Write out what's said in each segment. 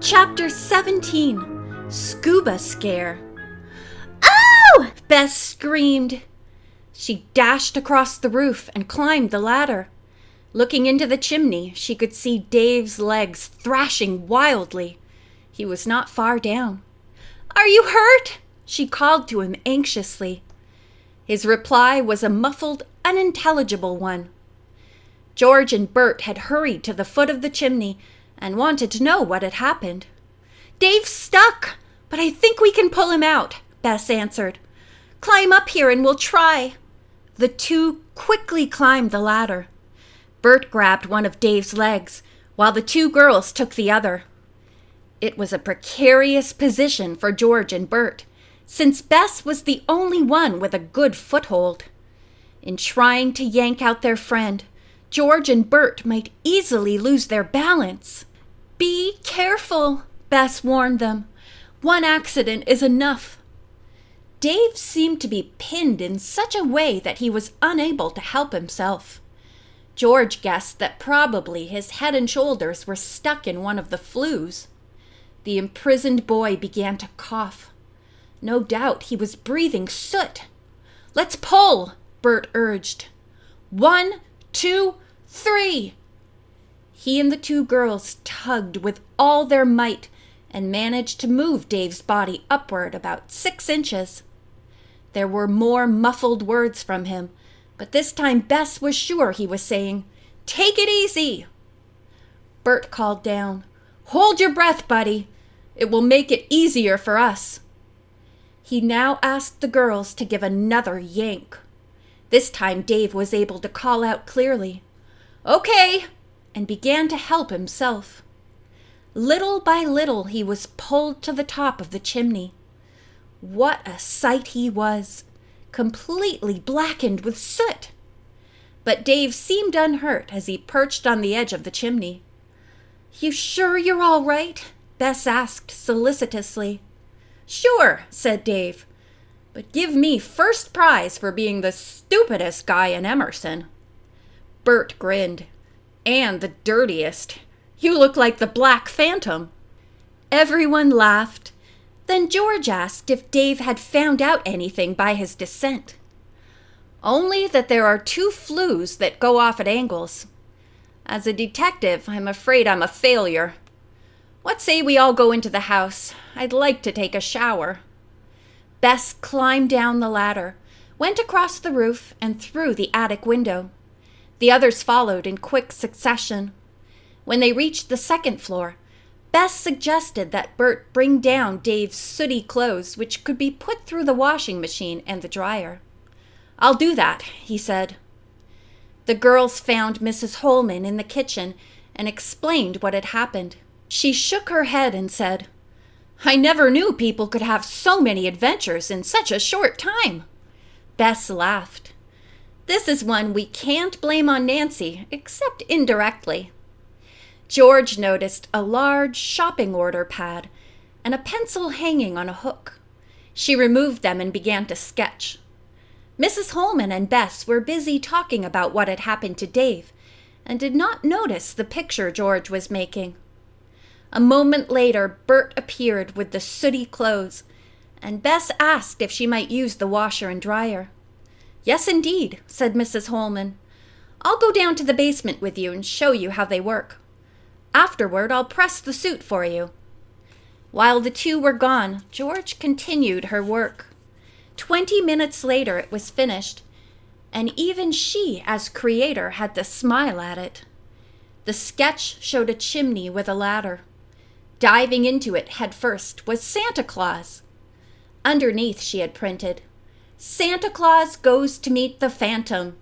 Chapter 17, Scuba Scare. "Oh!" Bess screamed. She dashed across the roof and climbed the ladder. Looking into the chimney, she could see Dave's legs thrashing wildly. He was not far down. "Are you hurt?" she called to him anxiously. His reply was a muffled, unintelligible one. George and Bert had hurried to the foot of the chimney and wanted to know what had happened. "Dave's stuck, but I think we can pull him out," Bess answered. "Climb up here and we'll try." The two quickly climbed the ladder. Bert grabbed one of Dave's legs, while the two girls took the other. It was a precarious position for George and Bert, since Bess was the only one with a good foothold. In trying to yank out their friend, George and Bert might easily lose their balance. "Be careful," Bess warned them. "One accident is enough." Dave seemed to be pinned in such a way that he was unable to help himself. George guessed that probably his head and shoulders were stuck in one of the flues. The imprisoned boy began to cough. No doubt he was breathing soot. "Let's pull," Bert urged. 1, 2, 3. He and the two girls tugged with all their might and managed to move Dave's body upward about 6 inches. There were more muffled words from him, but this time Bess was sure he was saying, "Take it easy." Bert called down, "Hold your breath, buddy. It will make it easier for us." He now asked the girls to give another yank. This time Dave was able to call out clearly, "Okay," and began to help himself. Little by little he was pulled to the top of the chimney. What a sight he was, completely blackened with soot. But Dave seemed unhurt as he perched on the edge of the chimney. "You sure you're all right?" Bess asked solicitously. "Sure," said Dave, "but give me first prize for being the stupidest guy in Emerson." Bert grinned. "And the dirtiest. You look like the Black Phantom." Everyone laughed. Then George asked if Dave had found out anything by his descent. "Only that there are 2 flues that go off at angles. As a detective, I'm afraid I'm a failure. What say we all go into the house? I'd like to take a shower." Bess climbed down the ladder, went across the roof, and through the attic window. The others followed in quick succession. When they reached the 2nd floor, Bess suggested that Bert bring down Dave's sooty clothes, which could be put through the washing machine and the dryer. "I'll do that," he said. The girls found Mrs. Holman in the kitchen and explained what had happened. She shook her head and said, "I never knew people could have so many adventures in such a short time." Bess laughed. "This is one we can't blame on Nancy, except indirectly." George noticed a large shopping order pad and a pencil hanging on a hook. She removed them and began to sketch. Mrs. Holman and Bess were busy talking about what had happened to Dave and did not notice the picture George was making. A moment later, Bert appeared with the sooty clothes, and Bess asked if she might use the washer and dryer. "Yes, indeed," said Mrs. Holman. "I'll go down to the basement with you and show you how they work. Afterward, I'll press the suit for you." While the two were gone, George continued her work. 20 minutes later, it was finished, and even she, as creator, had to smile at it. The sketch showed a chimney with a ladder. Diving into it head first was Santa Claus. Underneath, she had printed, "Santa Claus goes to meet the Phantom."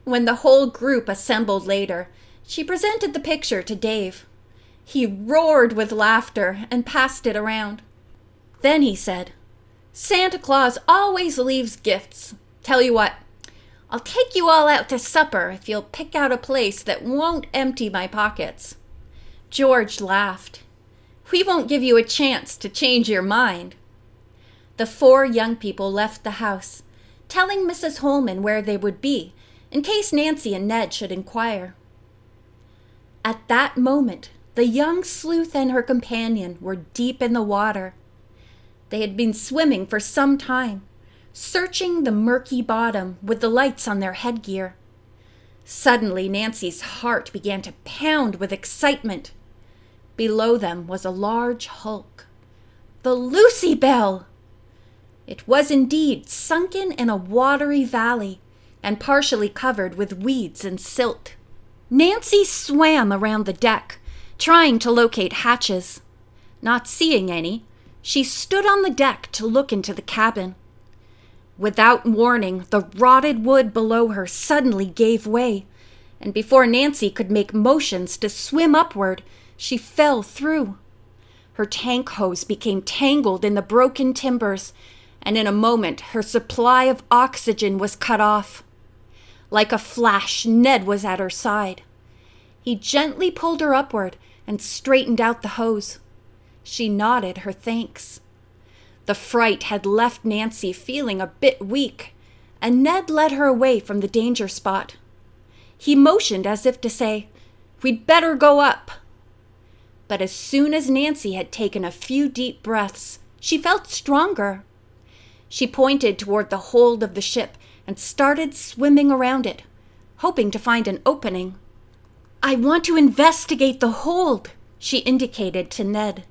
When the whole group assembled later, she presented the picture to Dave. He roared with laughter and passed it around. Then he said, "Santa Claus always leaves gifts. Tell you what, I'll take you all out to supper if you'll pick out a place that won't empty my pockets." George laughed. "We won't give you a chance to change your mind." The 4 young people left the house, telling Mrs. Holman where they would be in case Nancy and Ned should inquire. At that moment, the young sleuth and her companion were deep in the water. They had been swimming for some time, searching the murky bottom with the lights on their headgear. Suddenly, Nancy's heart began to pound with excitement. Below them was a large hulk. The Lucy Belle! It was indeed sunken in a watery valley and partially covered with weeds and silt. Nancy swam around the deck, trying to locate hatches. Not seeing any, she stood on the deck to look into the cabin. Without warning, the rotted wood below her suddenly gave way, and before Nancy could make motions to swim upward, she fell through. Her tank hose became tangled in the broken timbers, and in a moment her supply of oxygen was cut off. Like a flash, Ned was at her side. He gently pulled her upward and straightened out the hose. She nodded her thanks. The fright had left Nancy feeling a bit weak, and Ned led her away from the danger spot. He motioned as if to say, "We'd better go up." But as soon as Nancy had taken a few deep breaths, she felt stronger. She pointed toward the hold of the ship and started swimming around it, hoping to find an opening. "I want to investigate the hold," she indicated to Ned.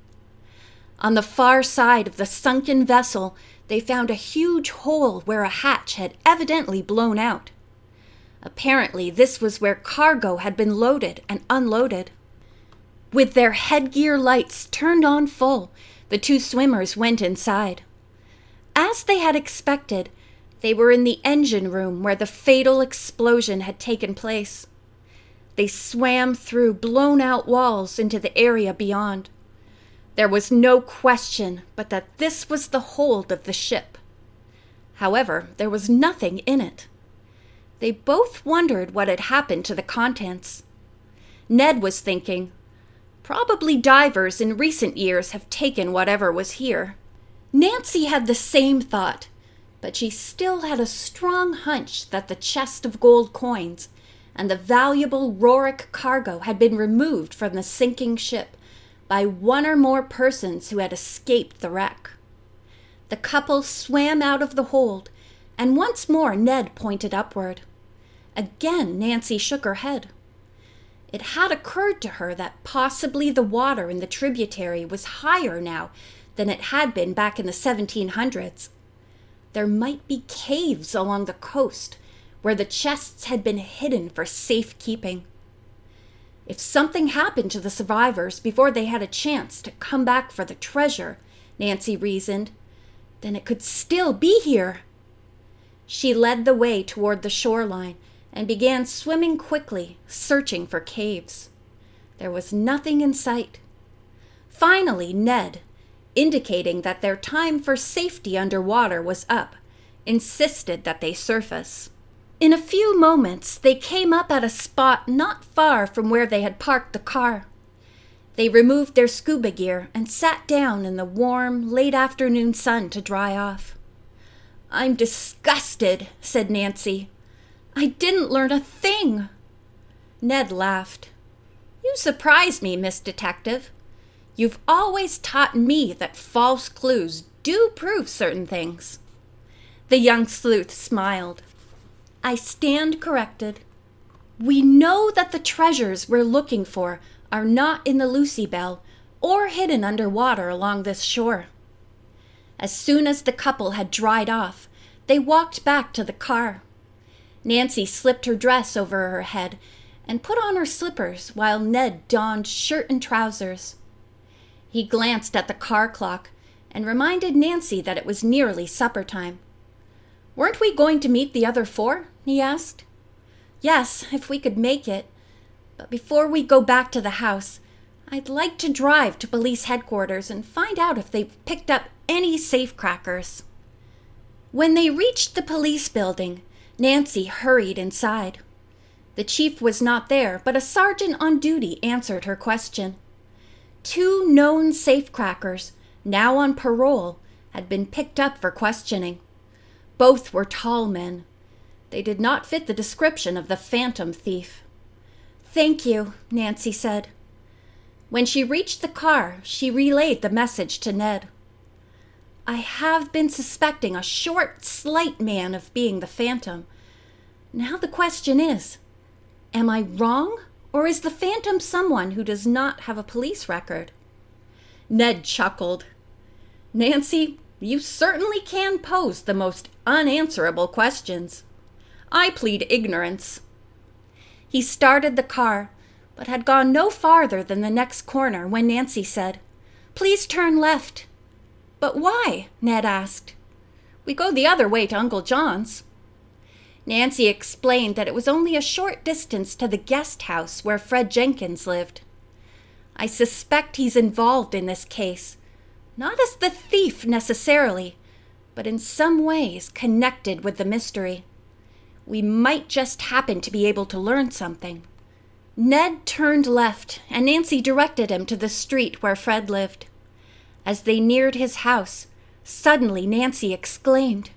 On the far side of the sunken vessel, they found a huge hole where a hatch had evidently blown out. Apparently, this was where cargo had been loaded and unloaded. With their headgear lights turned on full, the two swimmers went inside. As they had expected, they were in the engine room where the fatal explosion had taken place. They swam through blown-out walls into the area beyond. There was no question but that this was the hold of the ship. However, there was nothing in it. They both wondered what had happened to the contents. Ned was thinking, probably divers in recent years have taken whatever was here. Nancy had the same thought, but she still had a strong hunch that the chest of gold coins and the valuable Rorick cargo had been removed from the sinking ship by one or more persons who had escaped the wreck. The couple swam out of the hold, and once more Ned pointed upward. Again Nancy shook her head. It had occurred to her that possibly the water in the tributary was higher now than it had been back in the 1700s. There might be caves along the coast where the chests had been hidden for safekeeping. If something happened to the survivors before they had a chance to come back for the treasure, Nancy reasoned, then it could still be here. She led the way toward the shoreline and began swimming quickly, searching for caves. There was nothing in sight. Finally, Ned, indicating that their time for safety underwater was up, insisted that they surface. In a few moments, they came up at a spot not far from where they had parked the car. They removed their scuba gear and sat down in the warm, late-afternoon sun to dry off. "I'm disgusted," said Nancy. "I didn't learn a thing." Ned laughed. "You surprise me, Miss Detective. You've always taught me that false clues do prove certain things." The young sleuth smiled. "I stand corrected. We know that the treasures we're looking for are not in the Lucy Belle or hidden underwater along this shore." As soon as the couple had dried off, they walked back to the car. Nancy slipped her dress over her head and put on her slippers while Ned donned shirt and trousers. He glanced at the car clock and reminded Nancy that it was nearly supper time. "Weren't we going to meet the other four?" he asked. "Yes, if we could make it. But before we go back to the house, I'd like to drive to police headquarters and find out if they've picked up any safecrackers." When they reached the police building, Nancy hurried inside. The chief was not there, but a sergeant on duty answered her question. 2 known safecrackers, now on parole, had been picked up for questioning. Both were tall men. They did not fit the description of the phantom thief. "Thank you," Nancy said. When she reached the car, she relayed the message to Ned. I have been suspecting a short, slight man of being the Phantom. Now the question is, am I wrong, or is the Phantom someone who does not have a police record? Ned chuckled. Nancy, you certainly can pose the most unanswerable questions. I plead ignorance. He started the car, but had gone no farther than the next corner when Nancy said, Please turn left. But why? Ned asked. We go the other way to Uncle John's. Nancy explained that it was only a short distance to the guest house where Fred Jenkins lived. I suspect he's involved in this case, not as the thief necessarily, but in some ways connected with the mystery. We might just happen to be able to learn something. Ned turned left, and Nancy directed him to the street where Fred lived. As they neared his house, suddenly Nancy exclaimed,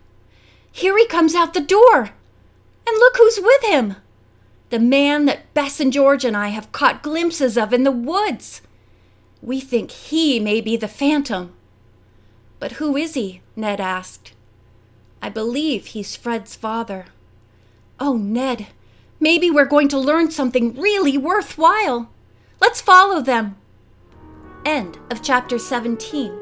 Here he comes out the door! And look who's with him! The man that Bess and George and I have caught glimpses of in the woods. We think he may be the Phantom. But who is he? Ned asked. I believe he's Fred's father. Oh, Ned, maybe we're going to learn something really worthwhile. Let's follow them. End of chapter 17.